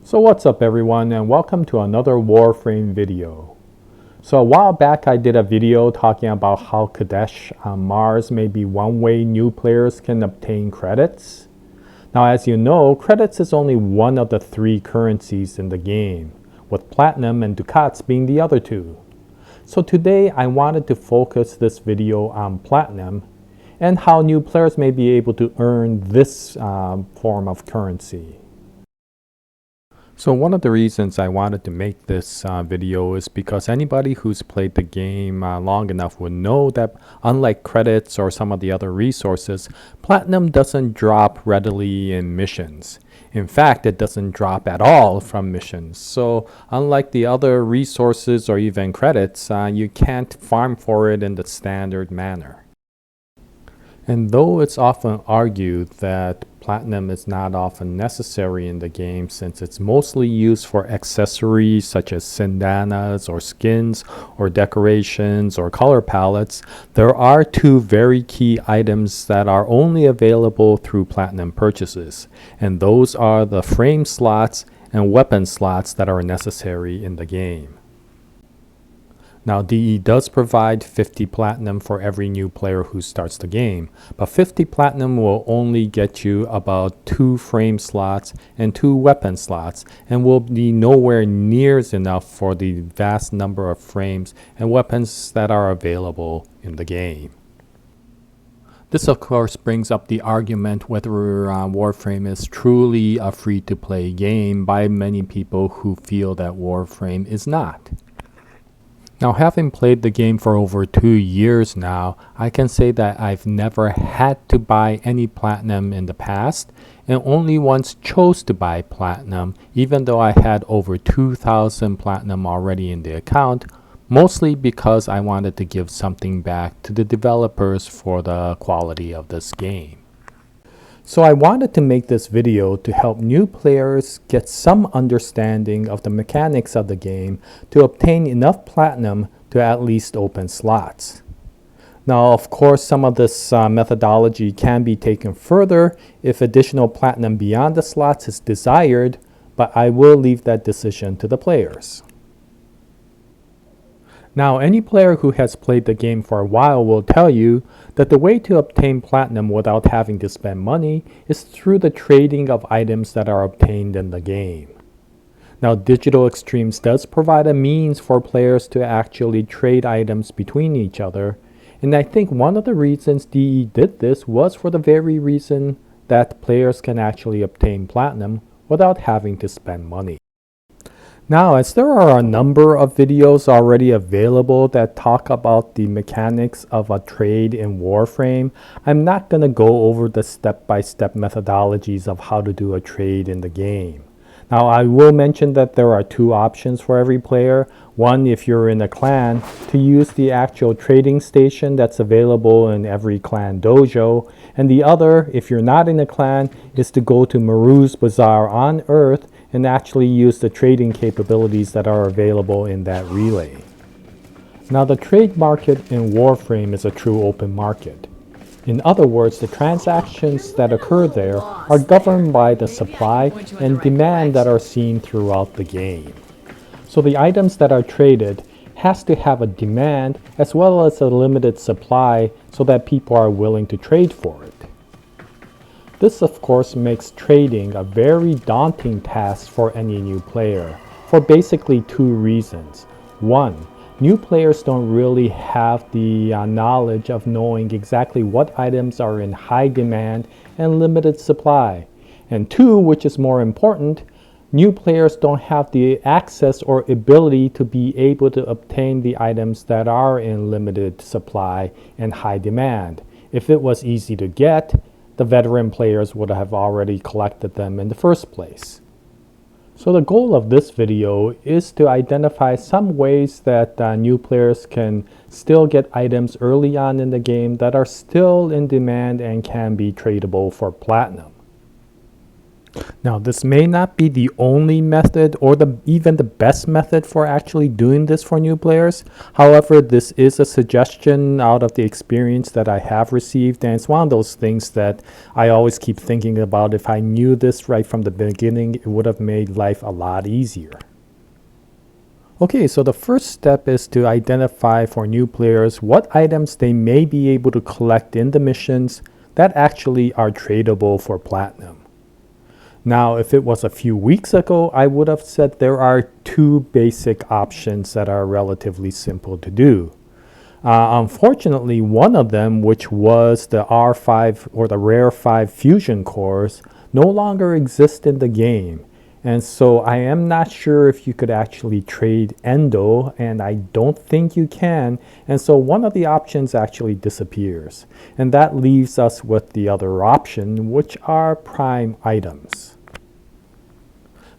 So what's up everyone, and welcome to another Warframe video. So a while back I did a video talking about how Kadesh on Mars may be one way new players can obtain credits. Now as you know, credits is only one of the three currencies in the game, with platinum and ducats being the other two. So today I wanted to focus this video on platinum and how new players may be able to earn this form of currency. So one of the reasons I wanted to make this video is because anybody who's played the game long enough would know that unlike credits or some of the other resources, platinum doesn't drop readily in missions. In fact, it doesn't drop at all from missions. So unlike the other resources or even credits, you can't farm for it in the standard manner. And though it's often argued that platinum is not often necessary in the game since it's mostly used for accessories such as bandanas or skins or decorations or color palettes, there are two very key items that are only available through platinum purchases, and those are the frame slots and weapon slots that are necessary in the game. Now DE does provide 50 platinum for every new player who starts the game, but 50 platinum will only get you about 2 frame slots and 2 weapon slots, and will be nowhere near enough for the vast number of frames and weapons that are available in the game. This of course brings up the argument whether Warframe is truly a free-to-play game by many people who feel that Warframe is not. Now, having played the game for over 2 years now, I can say that I've never had to buy any platinum in the past, and only once chose to buy platinum, even though I had over 2,000 platinum already in the account, mostly because I wanted to give something back to the developers for the quality of this game. So I wanted to make this video to help new players get some understanding of the mechanics of the game to obtain enough platinum to at least open slots. Now of course some of this methodology can be taken further if additional platinum beyond the slots is desired, but I will leave that decision to the players. Now, any player who has played the game for a while will tell you that the way to obtain platinum without having to spend money is through the trading of items that are obtained in the game. Now, Digital Extremes does provide a means for players to actually trade items between each other, and I think one of the reasons DE did this was for the very reason that players can actually obtain platinum without having to spend money. Now, as there are a number of videos already available that talk about the mechanics of a trade in Warframe, I'm not going to go over the step-by-step methodologies of how to do a trade in the game. Now, I will mention that there are 2 options for every player. One, if you're in a clan, to use the actual trading station that's available in every clan dojo, and the other, if you're not in a clan, is to go to Maru's Bazaar on Earth and actually use the trading capabilities that are available in that relay. Now the trade market in Warframe is a true open market. In other words, the transactions that occur there are governed by the supply and demand that are seen throughout the game. So the items that are traded has to have a demand as well as a limited supply so that people are willing to trade for it. This of course makes trading a very daunting task for any new player, for basically 2 reasons. 1, new players don't really have the knowledge of knowing exactly what items are in high demand and limited supply. And 2, which is more important, new players don't have the access or ability to be able to obtain the items that are in limited supply and high demand. If it was easy to get, the veteran players would have already collected them in the first place. So the goal of this video is to identify some ways that new players can still get items early on in the game that are still in demand and can be tradable for platinum. Now, this may not be the only method or even the best method for actually doing this for new players. However, this is a suggestion out of the experience that I have received, and it's one of those things that I always keep thinking about. If I knew this right from the beginning, it would have made life a lot easier. Okay, so the first step is to identify for new players what items they may be able to collect in the missions that actually are tradable for platinum. Now, if it was a few weeks ago, I would have said there are two basic options that are relatively simple to do. Unfortunately, one of them, which was the R5 or the Rare 5 fusion cores, no longer exists in the game. And so I am not sure if you could actually trade Endo, and I don't think you can. And so one of the options actually disappears. And that leaves us with the other option, which are prime items.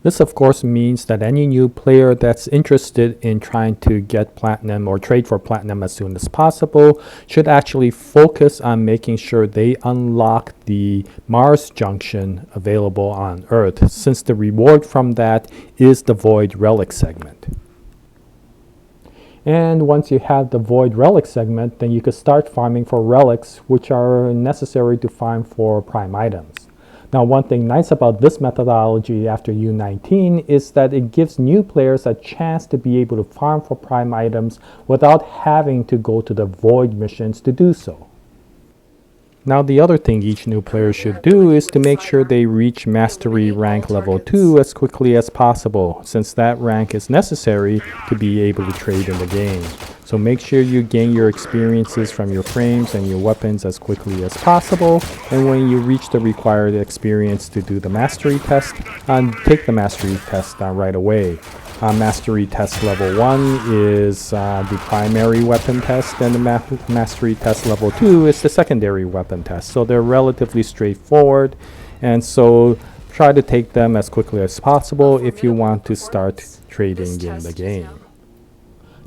This, of course, means that any new player that's interested in trying to get platinum or trade for platinum as soon as possible should actually focus on making sure they unlock the Mars junction available on Earth, since the reward from that is the Void Relic segment. And once you have the Void Relic segment, then you could start farming for relics, which are necessary to farm for prime items. Now, one thing nice about this methodology after U19 is that it gives new players a chance to be able to farm for prime items without having to go to the Void missions to do so. Now, the other thing each new player should do is to make sure they reach Mastery rank level 2 as quickly as possible, since that rank is necessary to be able to trade in the game. So make sure you gain your experiences from your frames and your weapons as quickly as possible, and when you reach the required experience to do the Mastery test, take the Mastery test right away. Mastery test level 1 is the primary weapon test, and the Mastery test level 2 is the secondary weapon test. So they're relatively straightforward, and so try to take them as quickly as possible if you want to start trading in the game.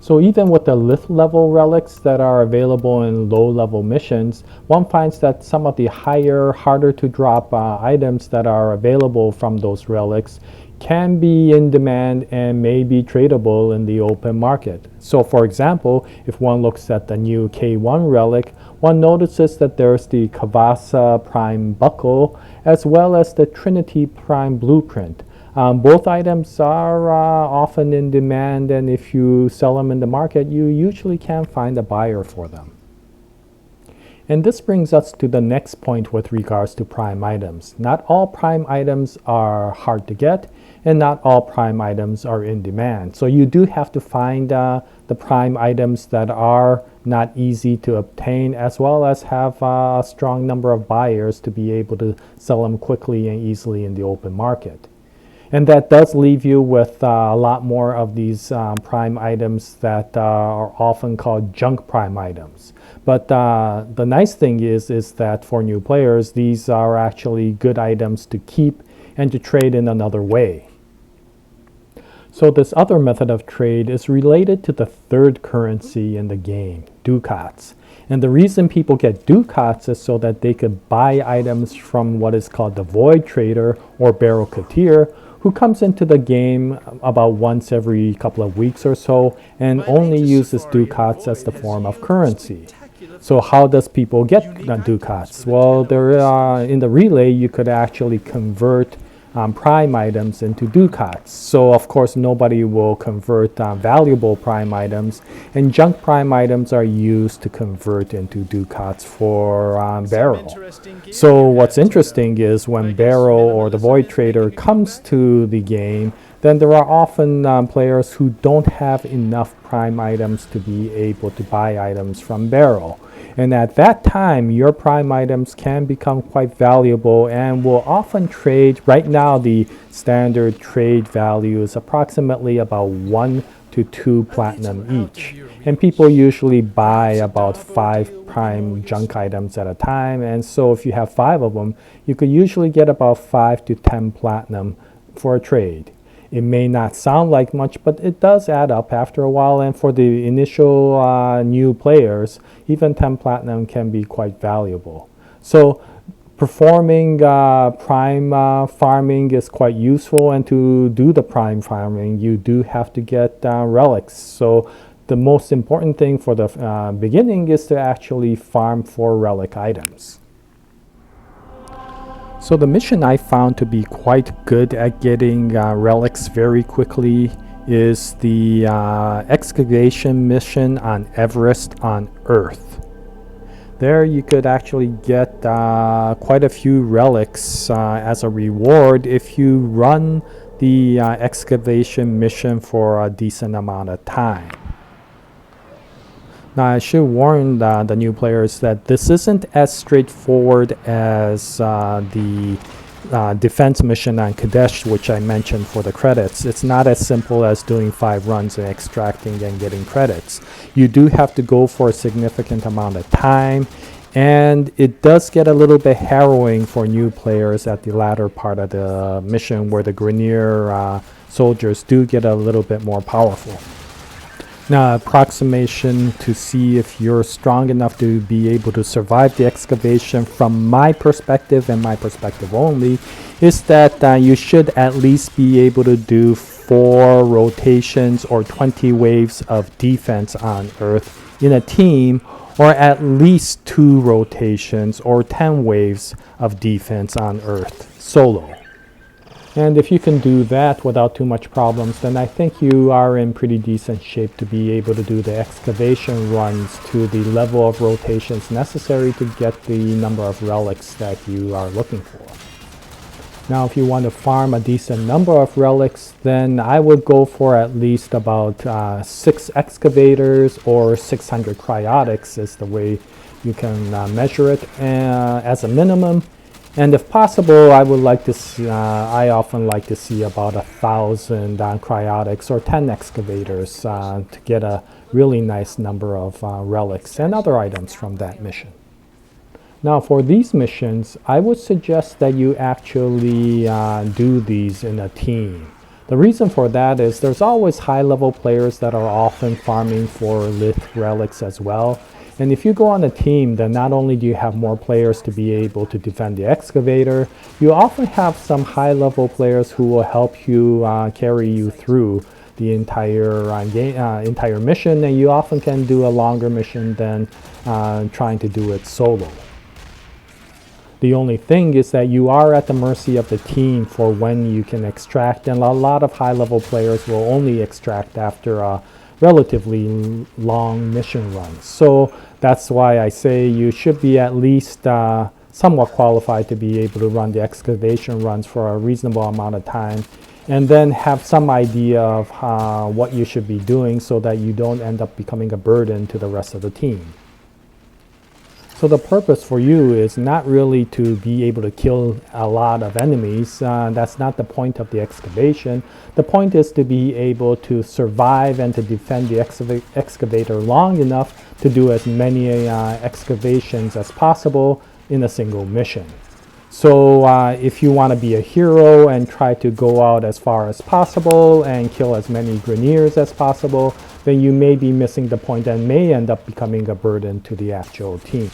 So even with the lith level relics that are available in low level missions, one finds that some of the higher, harder to drop items that are available from those relics can be in demand and may be tradable in the open market. So for example, if one looks at the new K1 relic, one notices that there's the Kavasa Prime Buckle as well as the Trinity Prime Blueprint. Both items are often in demand, and if you sell them in the market, you usually can find a buyer for them. And this brings us to the next point with regards to prime items. Not all prime items are hard to get, and not all prime items are in demand. So you do have to find the prime items that are not easy to obtain, as well as have a strong number of buyers to be able to sell them quickly and easily in the open market. And that does leave you with a lot more of these prime items that are often called junk prime items. But the nice thing is that for new players, these are actually good items to keep and to trade in another way. So this other method of trade is related to the third currency in the game, ducats. And the reason people get ducats is so that they could buy items from what is called the Void Trader or Barokatir, who comes into the game about once every couple of weeks or so and only uses ducats as the form of currency. So how does people get ducats? Well, in the relay, you could actually convert prime items into ducats. So of course nobody will convert valuable prime items, and junk prime items are used to convert into ducats for Barrel. So what's interesting is when Barrel or the Void Trader comes to the game, then there are often players who don't have enough prime items to be able to buy items from Barrel. And at that time, your prime items can become quite valuable and will often trade. Right now, the standard trade value is approximately about 1 to 2 platinum each. And people usually buy about 5 prime junk items at a time. And so if you have 5 of them, you could usually get about 5 to 10 platinum for a trade. It may not sound like much, but it does add up after a while, and for the initial new players, even 10 platinum can be quite valuable. So Performing prime farming is quite useful, and to do the prime farming, you do have to get relics. So the most important thing for the beginning is to actually farm for relic items. So the mission I found to be quite good at getting relics very quickly is the excavation mission on Everest on Earth. There you could actually get quite a few relics as a reward if you run the excavation mission for a decent amount of time. Now I should warn the new players that this isn't as straightforward as the defense mission on Kadesh, which I mentioned for the credits. It's not as simple as doing 5 runs and extracting and getting credits. You do have to go for a significant amount of time, and it does get a little bit harrowing for new players at the latter part of the mission, where the Grineer soldiers do get a little bit more powerful. Now, approximation to see if you're strong enough to be able to survive the excavation from my perspective, and my perspective only, is that you should at least be able to do 4 rotations or 20 waves of defense on Earth in a team, or at least 2 rotations or 10 waves of defense on Earth solo. And if you can do that without too much problems, then I think you are in pretty decent shape to be able to do the excavation runs to the level of rotations necessary to get the number of relics that you are looking for. Now, if you want to farm a decent number of relics, then I would go for at least about 6 excavators or 600 cryotics is the way you can measure it as a minimum. And if possible, I would like to see, I often like to see about 1,000 cryotics or 10 excavators to get a really nice number of relics and other items from that mission. Now for these missions, I would suggest that you actually do these in a team. The reason for that is there's always high-level players that are often farming for lith relics as well. And if you go on a team, then not only do you have more players to be able to defend the excavator, you often have some high-level players who will help you carry you through the entire mission, and you often can do a longer mission than trying to do it solo. The only thing is that you are at the mercy of the team for when you can extract, and a lot of high-level players will only extract after a relatively long mission runs. So that's why I say you should be at least somewhat qualified to be able to run the excavation runs for a reasonable amount of time, and then have some idea of what you should be doing so that you don't end up becoming a burden to the rest of the team. So the purpose for you is not really to be able to kill a lot of enemies. That's not the point of the excavation. The point is to be able to survive and to defend the excavator long enough to do as many excavations as possible in a single mission. So if you want to be a hero and try to go out as far as possible and kill as many Grineers as possible, then you may be missing the point and may end up becoming a burden to the actual team.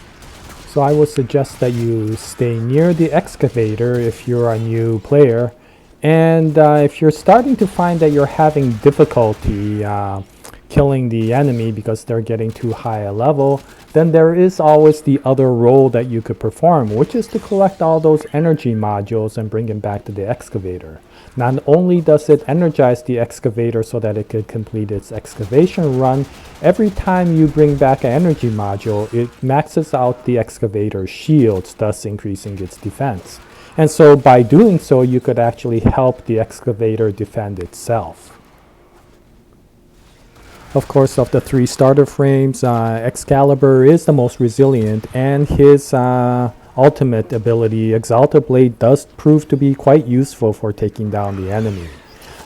So I would suggest that you stay near the excavator if you're a new player. And if you're starting to find that you're having difficulty killing the enemy because they're getting too high a level, then there is always the other role that you could perform, which is to collect all those energy modules and bring them back to the excavator. Not only does it energize the excavator so that it could complete its excavation run, every time you bring back an energy module, it maxes out the excavator's shields, thus increasing its defense. And so by doing so, you could actually help the excavator defend itself. Of course, of the 3 starter frames, Excalibur is the most resilient, and his ultimate ability, Exalted Blade, does prove to be quite useful for taking down the enemy.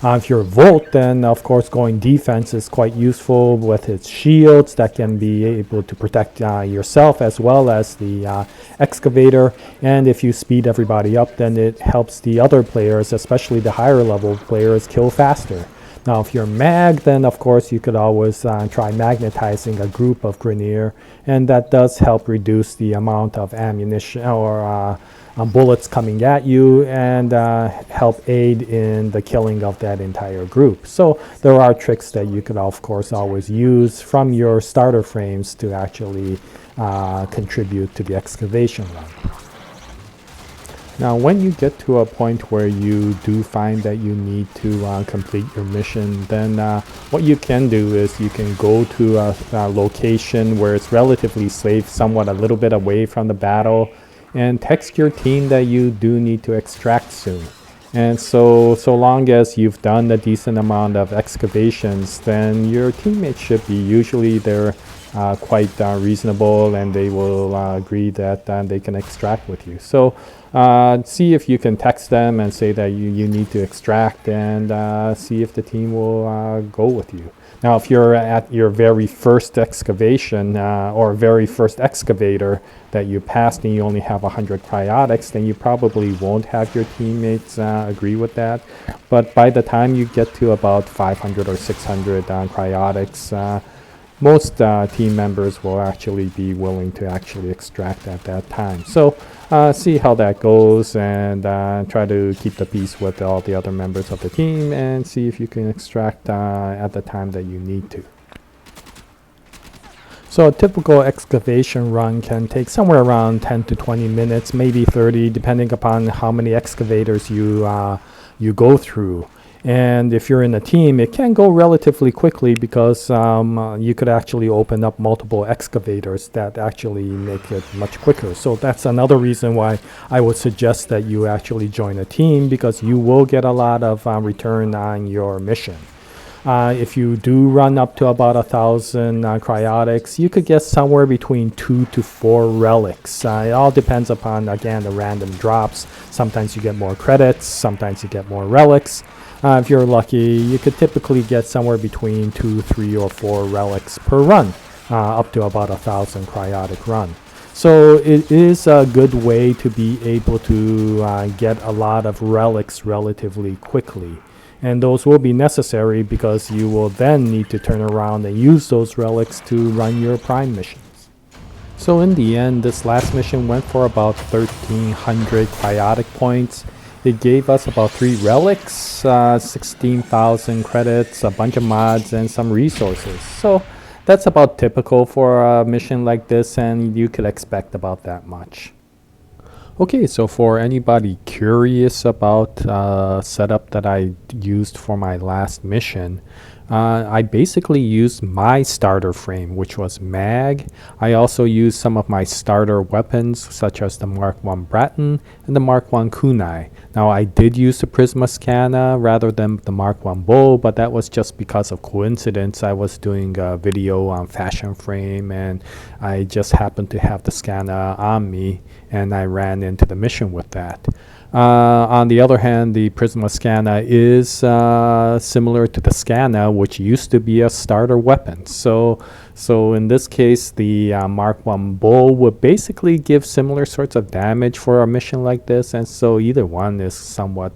If you're Volt, then of course going defense is quite useful with its shields that can be able to protect yourself as well as the excavator. And if you speed everybody up, then it helps the other players, especially the higher level players, kill faster. Now, if you're Mag, then of course you could always try magnetizing a group of Grineer, and that does help reduce the amount of ammunition or bullets coming at you and help aid in the killing of that entire group. So there are tricks that you could, of course, always use from your starter frames to actually contribute to the excavation run. Now, when you get to a point where you do find that you need to complete your mission, then what you can do is you can go to a location where it's relatively safe, somewhat a little bit away from the battle, and text your team that you do need to extract soon. And so long as you've done a decent amount of excavations, then your teammates should be, usually they're quite reasonable, and they will agree that they can extract with you. So see if you can text them and say that you need to extract, and see if the team will go with you. Now, if you're at your very first excavation or very first excavator that you passed and you only have 100 cryotics, then you probably won't have your teammates agree with that. But by the time you get to about 500 or 600 cryotics, most team members will actually be willing to actually extract at that time. So see how that goes, and try to keep the peace with all the other members of the team, and see if you can extract at the time that you need to. So a typical excavation run can take somewhere around 10 to 20 minutes, maybe 30, depending upon how many excavators you go through. And if you're in a team, it can go relatively quickly because you could actually open up multiple excavators that actually make it much quicker. So that's another reason why I would suggest that you actually join a team, because you will get a lot of return on your mission. If you do run up to about 1,000 cryotics, you could get somewhere between 2 to 4 relics. It all depends upon, again, the random drops. Sometimes you get more credits, sometimes you get more relics. If you're lucky, you could typically get somewhere between 2, 3, or 4 relics per run, up to about 1,000 cryotic run. So it is a good way to be able to get a lot of relics relatively quickly. And those will be necessary because you will then need to turn around and use those relics to run your prime missions. So in the end, this last mission went for about 1,300 cryotic points. It gave us about 3 relics, 16,000 credits, a bunch of mods, and some resources. So that's about typical for a mission like this, and you could expect about that much. Okay, so for anybody curious about setup that I used for my last mission, I basically used my starter frame, which was mag. I also used some of my starter weapons, such as the Mark 1 Bratton and the Mark 1 Kunai. Now, I did use the Prisma Scanna rather than the Mark 1 bow, but that was just because of coincidence. I was doing a video on fashion frame, and I just happened to have the Scanna on me, and I ran into the mission with that. On the other hand, the Prisma Scanna is similar to the Scanna, which used to be a starter weapon. So in this case, the Mark 1 bow would basically give similar sorts of damage for a mission like this, and so either one is somewhat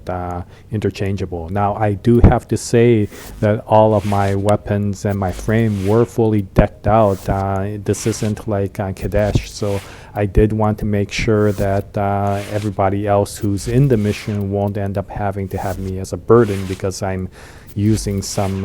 interchangeable. Now, I do have to say that all of my weapons and my frame were fully decked out. This isn't like Kadesh, so I did want to make sure that everybody else who's in the mission won't end up having to have me as a burden because I'm using some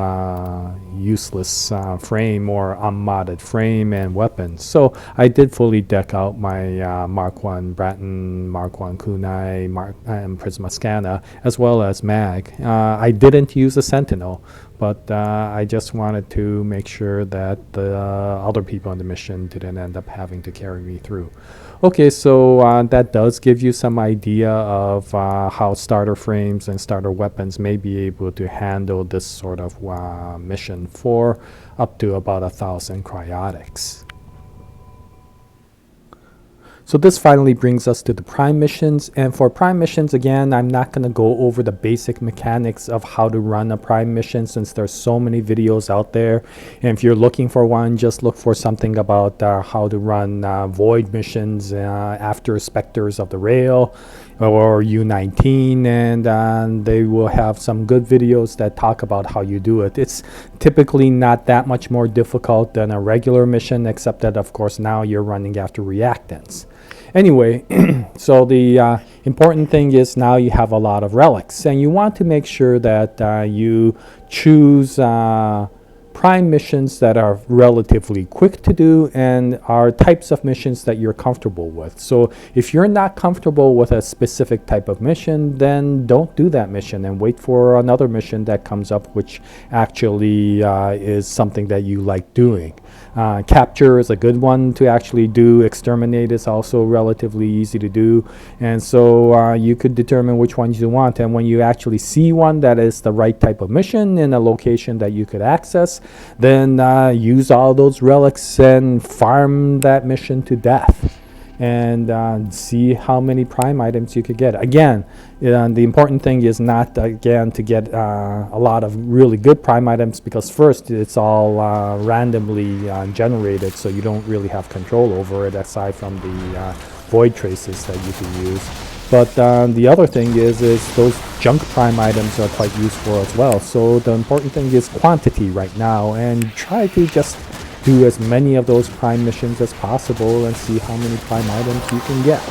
useless frame or unmodded frame and weapons. So I did fully deck out my Mark 1 Bratton, Mark 1 Kunai, and Prisma Scanna, as well as mag. I didn't use a Sentinel, but I just wanted to make sure that the other people on the mission didn't end up having to carry me through. Okay, so that does give you some idea of how starter frames and starter weapons may be able to handle this sort of mission for up to about 1,000 cryotics. So this finally brings us to the prime missions, and for prime missions, again, I'm not going to go over the basic mechanics of how to run a prime mission since there's so many videos out there. And if you're looking for one, just look for something about how to run void missions after Spectres of the Rail or U19, and they will have some good videos that talk about how you do it. It's typically not that much more difficult than a regular mission, except that, of course, now you're running after reactants. Anyway, so the important thing is now you have a lot of relics, and you want to make sure that you choose prime missions that are relatively quick to do and are types of missions that you're comfortable with. So if you're not comfortable with a specific type of mission, then don't do that mission and wait for another mission that comes up which actually is something that you like doing. Capture is a good one to actually do. Exterminate is also relatively easy to do, and so you could determine which ones you want, and when you actually see one that is the right type of mission in a location that you could access, then use all those relics and farm that mission to death and see how many prime items you could get. Again, the important thing is not, again, to get a lot of really good prime items, because first, it's all randomly generated, so you don't really have control over it aside from the void traces that you can use. But the other thing is those junk prime items are quite useful as well. So the important thing is quantity right now, and try to just do as many of those prime missions as possible and see how many prime items you can get.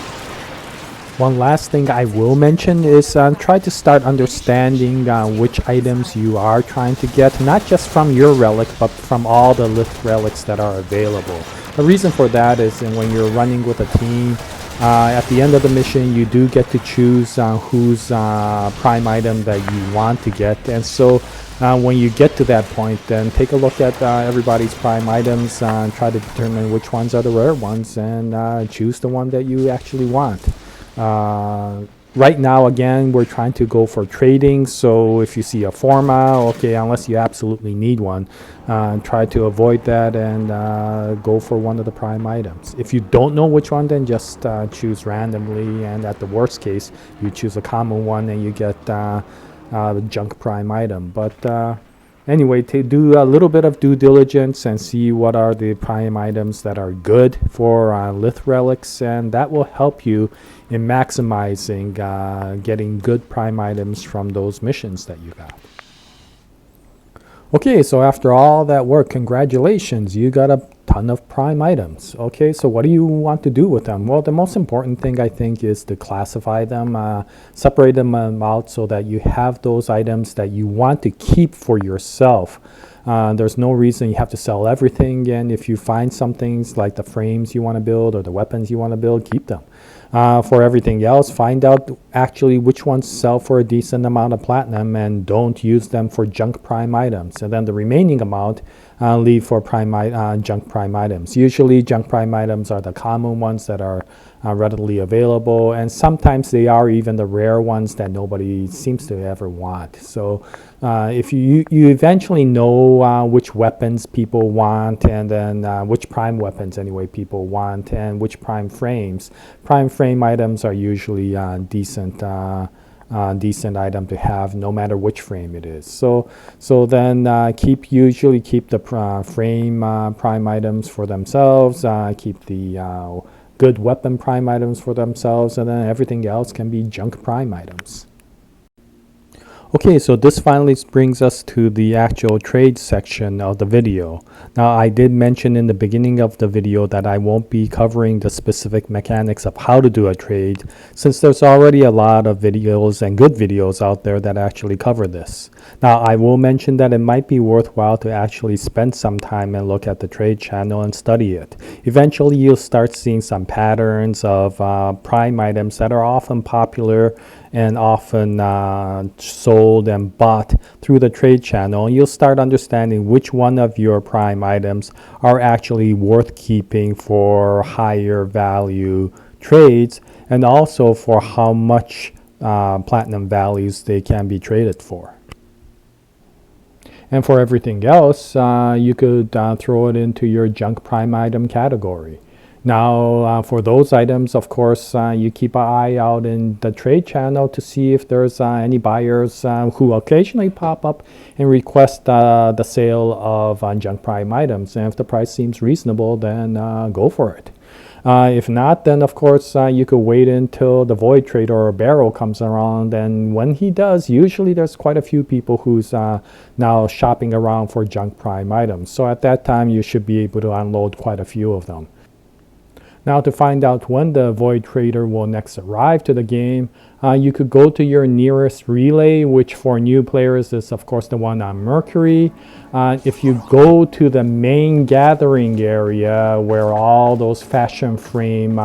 One last thing I will mention is try to start understanding which items you are trying to get, not just from your relic, but from all the lith relics that are available. The reason for that is when you're running with a team, at the end of the mission, you do get to choose whose prime item that you want to get, and so when you get to that point, then take a look at everybody's prime items and try to determine which ones are the rare ones and choose the one that you actually want. Right now, again, we're trying to go for trading, so if you see a forma, okay, unless you absolutely need one, try to avoid that and go for one of the prime items. If you don't know which one, then just choose randomly, and at the worst case, you choose a common one and you get the junk prime item. But anyway, to do a little bit of due diligence and see what are the prime items that are good for lith relics, and that will help you in maximizing getting good prime items from those missions that you got. Okay, so after all that work, congratulations, you got a ton of prime items. Okay, so what do you want to do with them? Well, the most important thing, I think, is to classify them, separate them out so that you have those items that you want to keep for yourself. There's no reason you have to sell everything, and if you find some things like the frames you want to build or the weapons you want to build, keep them. For everything else, find out actually which ones sell for a decent amount of platinum and don't use them for junk prime items. And then the remaining amount, leave for junk prime items. Usually junk prime items are the common ones that are readily available, and sometimes they are even the rare ones that nobody seems to ever want. So if you eventually know which weapons people want, and then which prime weapons anyway people want, and which prime frames. Prime frame items are usually decent item to have, no matter which frame it is. So then usually keep the frame prime items for themselves. Keep the good weapon prime items for themselves, and then everything else can be junk prime items. Okay, so this finally brings us to the actual trade section of the video. Now, I did mention in the beginning of the video that I won't be covering the specific mechanics of how to do a trade, since there's already a lot of videos and good videos out there that actually cover this. Now, I will mention that it might be worthwhile to actually spend some time and look at the trade channel and study it. Eventually, you'll start seeing some patterns of prime items that are often popular and often sold and bought through the trade channel. And you'll start understanding which one of your prime items are actually worth keeping for higher value trades, and also for how much platinum values they can be traded for. And for everything else, you could throw it into your junk prime item category. Now, for those items, of course, you keep an eye out in the trade channel to see if there's any buyers who occasionally pop up and request the sale of junk prime items. And if the price seems reasonable, then go for it. If not, then of course you could wait until the void trader or barrel comes around, and when he does, usually there's quite a few people who's now shopping around for junk prime items. So at that time, you should be able to unload quite a few of them. Now to find out when the Void Trader will next arrive to the game, you could go to your nearest relay, which for new players is of course the one on Mercury. If you go to the main gathering area where all those fashion frames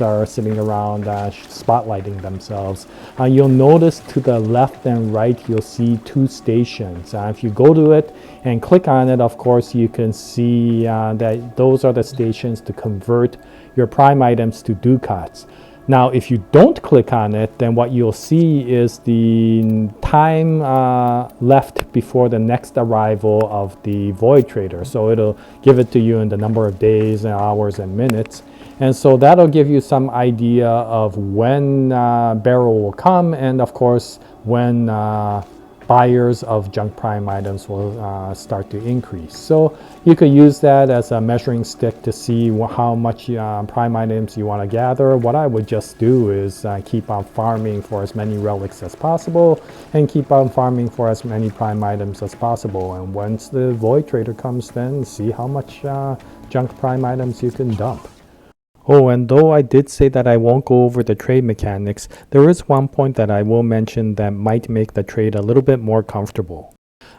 are sitting around spotlighting themselves, you'll notice to the left and right you'll see two stations. If you go to it and click on it, of course you can see that those are the stations to convert your prime items to ducats. Now, if you don't click on it, then what you'll see is the time left before the next arrival of the Void Trader. So it'll give it to you in the number of days and hours and minutes. And so that'll give you some idea of when Barrel will come, and of course, when buyers of junk prime items will start to increase. So you could use that as a measuring stick to see how much prime items you want to gather. What I would just do is keep on farming for as many relics as possible and keep on farming for as many prime items as possible. And once the Void Trader comes, then see how much junk prime items you can dump. Oh, and though I did say that I won't go over the trade mechanics, there is one point that I will mention that might make the trade a little bit more comfortable.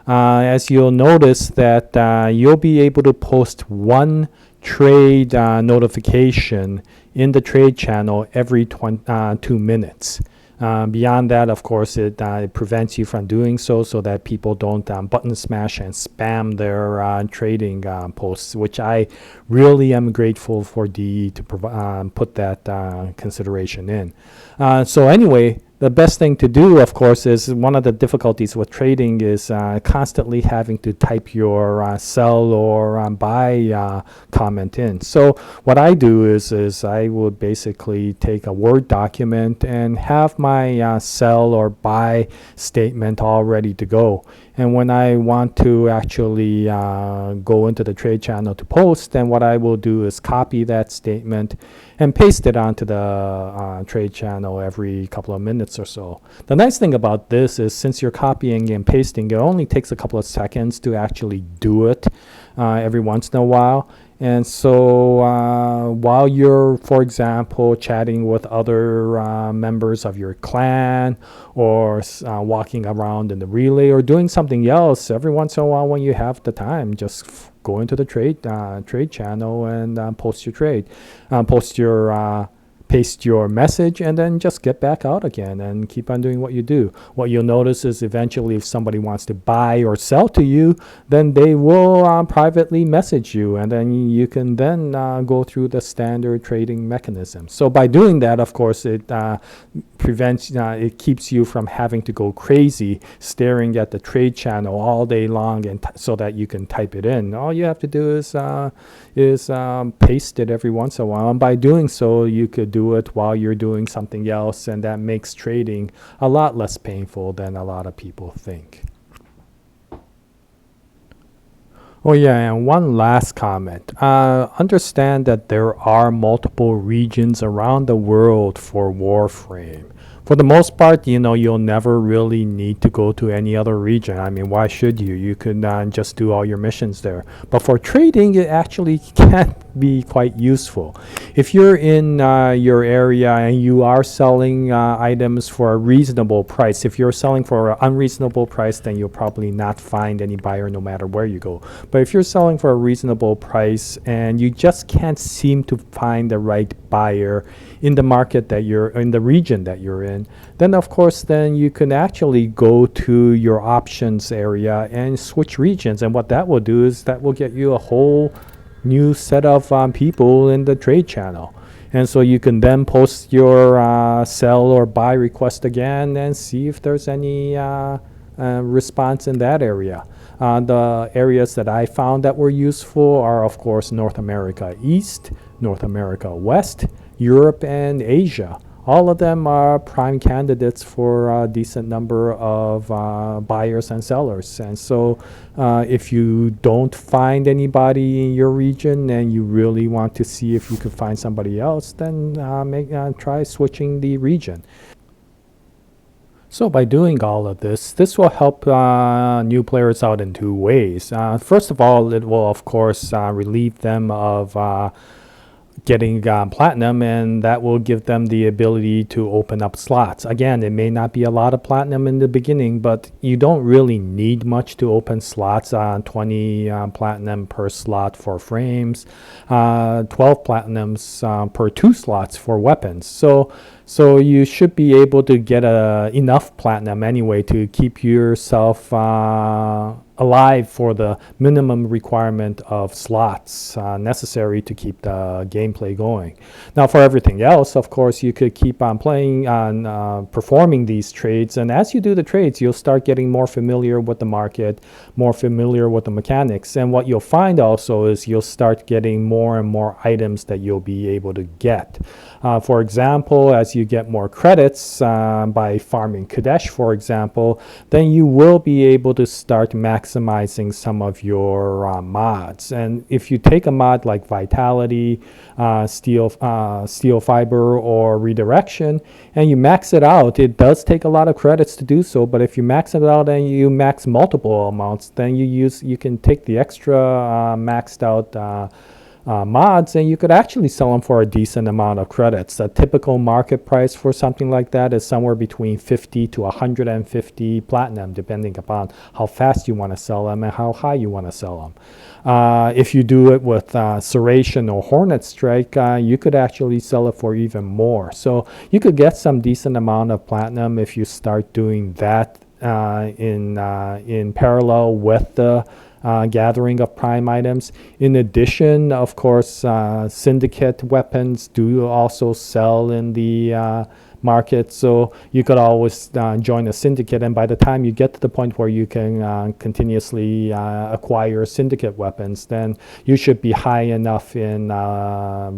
As you'll notice that you'll be able to post one trade notification in the trade channel every 2 minutes. Beyond that, of course, it prevents you from doing so that people don't button smash and spam their trading posts, which I really am grateful for DE to put that consideration in. So anyway, the best thing to do, of course, is one of the difficulties with trading is constantly having to type your sell or buy comment in. So what I do is I would basically take a Word document and have my sell or buy statement all ready to go. And when I want to actually go into the trade channel to post, then what I will do is copy that statement and paste it onto the trade channel every couple of minutes or so. The nice thing about this is since you're copying and pasting, it only takes a couple of seconds to actually do it every once in a while. And so while you're, for example, chatting with other members of your clan or walking around in the relay or doing something else, every once in a while when you have the time, just go into the trade channel and post your trade. Paste your message and then just get back out again and keep on doing what you do. What you'll notice is eventually if somebody wants to buy or sell to you, then they will privately message you, and then you can then go through the standard trading mechanism. So by doing that, of course, it prevents, it keeps you from having to go crazy staring at the trade channel all day long and so that you can type it in. All you have to do is paste it every once in a while, and by doing so you could do it while you're doing something else, and that makes trading a lot less painful than a lot of people think. Oh yeah, and one last comment. Understand that there are multiple regions around the world for Warframe. For the most part, you'll never really need to go to any other region. I mean, why should you? You could just do all your missions there. But for trading, it actually can be quite useful. If you're in your area and you are selling items for a reasonable price, if you're selling for an unreasonable price, then you'll probably not find any buyer no matter where you go. But if you're selling for a reasonable price and you just can't seem to find the right buyer in the market that you're in, the region that you're in, then of course then you can actually go to your options area and switch regions. And what that will do is that will get you a whole new set of people in the trade channel. And so you can then post your sell or buy request again and see if there's any response in that area. The areas that I found that were useful are, of course, North America East, North America West, Europe, and Asia. All of them are prime candidates for a decent number of buyers and sellers. And so if you don't find anybody in your region and you really want to see if you could find somebody else, then try switching the region. So by doing all of this will help new players out in two ways. First of all, it will of course relieve them of getting platinum, and that will give them the ability to open up slots. Again, it may not be a lot of platinum in the beginning, but you don't really need much to open slots. 20 platinum per slot for frames, 12 platinums per 2 slots for weapons. So you should be able to get enough platinum anyway to keep yourself alive for the minimum requirement of slots necessary to keep the gameplay going. Now for everything else, of course, you could keep on playing on performing these trades, and as you do the trades, you'll start getting more familiar with the market, more familiar with the mechanics, and what you'll find also is you'll start getting more and more items that you'll be able to get. For example, as you get more credits by farming Kadesh, for example, then you will be able to start maximizing some of your mods. And if you take a mod like Vitality, Steel Fiber, or Redirection, and you max it out, it does take a lot of credits to do so, but if you max it out and you max multiple amounts, then you can take the extra maxed out mods, and you could actually sell them for a decent amount of credits. A typical market price for something like that is somewhere between 50 to 150 platinum, depending upon how fast you want to sell them and how high you want to sell them. If you do it with Serration or Hornet Strike, you could actually sell it for even more. So you could get some decent amount of platinum if you start doing that in parallel with the gathering of prime items. In addition, of course, syndicate weapons do also sell in the market, so you could always join a syndicate, and by the time you get to the point where you can continuously acquire syndicate weapons, then you should be high enough in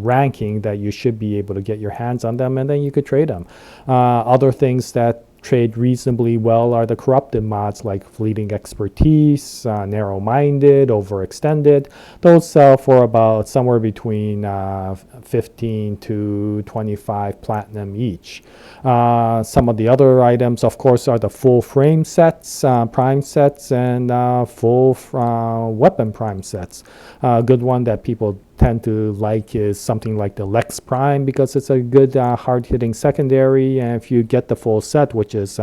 ranking that you should be able to get your hands on them, and then you could trade them. Other things that trade reasonably well are the corrupted mods like Fleeting Expertise, Narrow-Minded, Overextended. Those sell for about somewhere between 15 to 25 platinum each. Some of the other items, of course, are the full frame sets, prime sets, and full weapon prime sets. A good one that people tend to like is something like the Lex Prime, because it's a good hard-hitting secondary, and if you get the full set, which is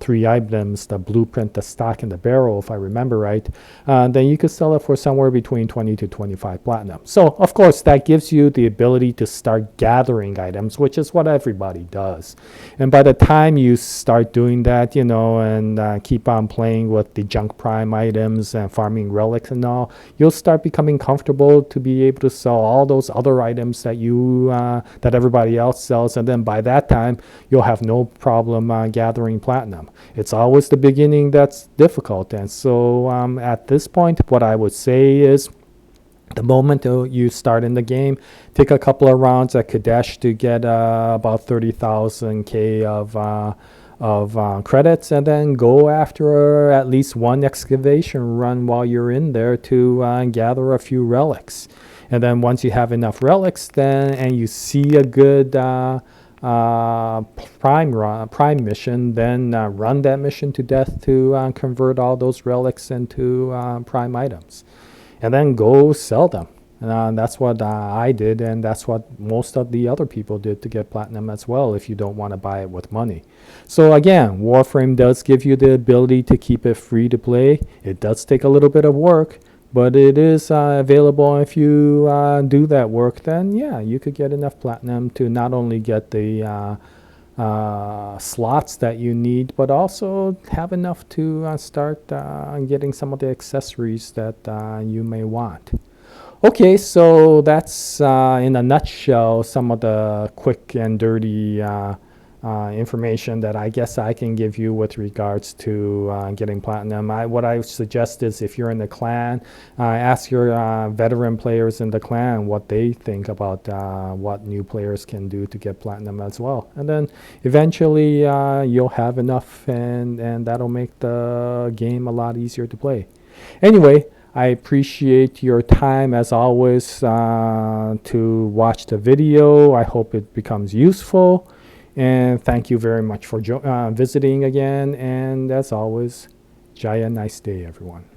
3 items, the blueprint, the stock, and the barrel, if I remember right, then you could sell it for somewhere between 20 to 25 platinum. So of course that gives you the ability to start gathering items, which is what everybody does. And by the time you start doing that, you know, and keep on playing with the junk prime items and farming relics and all, you'll start becoming comfortable to be able to sell all those other items that that everybody else sells, and then by that time you'll have no problem gathering platinum. It's always the beginning that's difficult, and so at this point what I would say is, the moment you start in the game, take a couple of rounds at Kadesh to get about 30,000 K of credits, and then go after at least one excavation run while you're in there to gather a few relics. And then once you have enough relics, then and you see a good prime mission, then run that mission to death to convert all those relics into prime items, and then go sell them. And that's what I did, and that's what most of the other people did to get platinum as well, if you don't want to buy it with money. So again, Warframe does give you the ability to keep it free to play. It does take a little bit of work, but it is available. If you do that work, then yeah, you could get enough platinum to not only get the slots that you need, but also have enough to start getting some of the accessories that you may want. Okay, so that's in a nutshell some of the quick and dirty information that I guess I can give you with regards to getting platinum. What I suggest is, if you're in the clan, ask your veteran players in the clan what they think about what new players can do to get platinum as well. And then eventually you'll have enough, and that'll make the game a lot easier to play. Anyway, I appreciate your time as always to watch the video. I hope it becomes useful. And thank you very much for visiting again. And as always, Jaya, nice day, everyone.